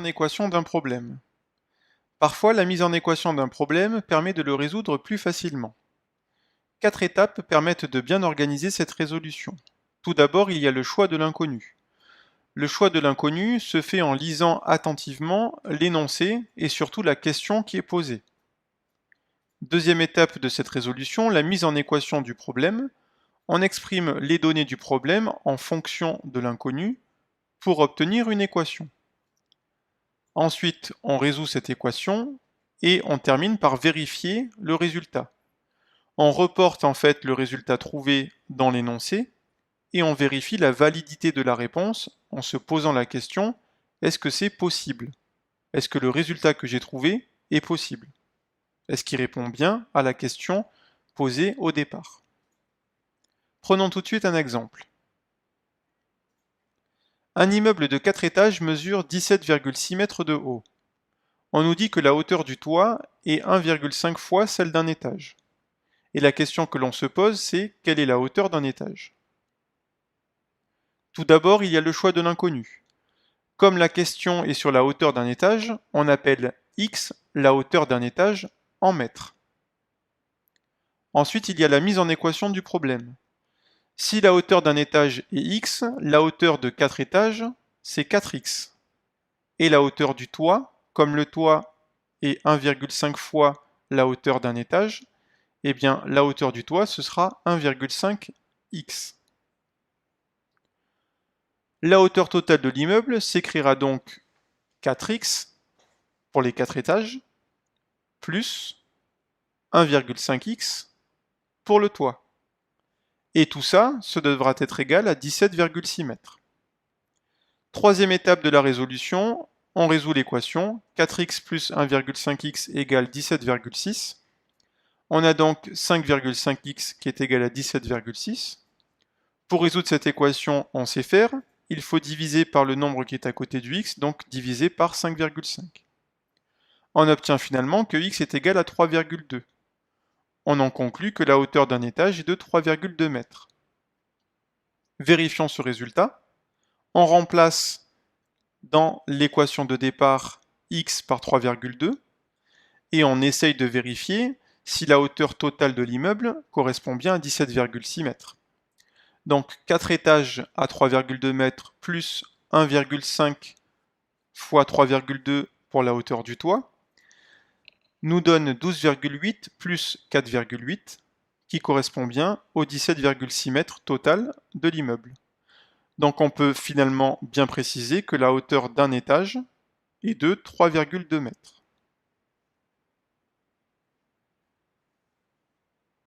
en équation d'un problème. Parfois, la mise en équation d'un problème permet de le résoudre plus facilement. 4 étapes permettent de bien organiser cette résolution. Tout d'abord, il y a le choix de l'inconnu. Le choix de l'inconnu se fait en lisant attentivement l'énoncé et surtout la question qui est posée. Deuxième étape de cette résolution, la mise en équation du problème. On exprime les données du problème en fonction de l'inconnu pour obtenir une équation. Ensuite, on résout cette équation et on termine par vérifier le résultat. On reporte en fait le résultat trouvé dans l'énoncé et on vérifie la validité de la réponse en se posant la question: est-ce que c'est possible? Est-ce que le résultat que j'ai trouvé est possible? Est-ce qu'il répond bien à la question posée au départ? Prenons tout de suite un exemple. Un immeuble de 4 étages mesure 17,6 mètres de haut. On nous dit que la hauteur du toit est 1,5 fois celle d'un étage. Et la question que l'on se pose, c'est: quelle est la hauteur d'un étage? Tout d'abord, il y a le choix de l'inconnu. Comme la question est sur la hauteur d'un étage, on appelle x la hauteur d'un étage en mètres. Ensuite, il y a la mise en équation du problème. Si la hauteur d'un étage est x, la hauteur de 4 étages, c'est 4x. Et la hauteur du toit, comme le toit est 1,5 fois la hauteur d'un étage, eh bien la hauteur du toit, ce sera 1,5x. La hauteur totale de l'immeuble s'écrira donc 4x pour les 4 étages, plus 1,5x pour le toit. Et tout ça, ce devra être égal à 17,6 mètres. Troisième étape de la résolution, on résout l'équation. 4x plus 1,5x égale 17,6. On a donc 5,5x qui est égal à 17,6. Pour résoudre cette équation, on sait faire. Il faut diviser par le nombre qui est à côté du x, donc diviser par 5,5. On obtient finalement que x est égal à 3,2. On en conclut que la hauteur d'un étage est de 3,2 mètres. Vérifions ce résultat. On remplace dans l'équation de départ x par 3,2 et on essaye de vérifier si la hauteur totale de l'immeuble correspond bien à 17,6 mètres. Donc 4 étages à 3,2 mètres plus 1,5 fois 3,2 pour la hauteur du toit nous donne 12,8 plus 4,8 qui correspond bien aux 17,6 mètres total de l'immeuble. Donc on peut finalement bien préciser que la hauteur d'un étage est de 3,2 mètres.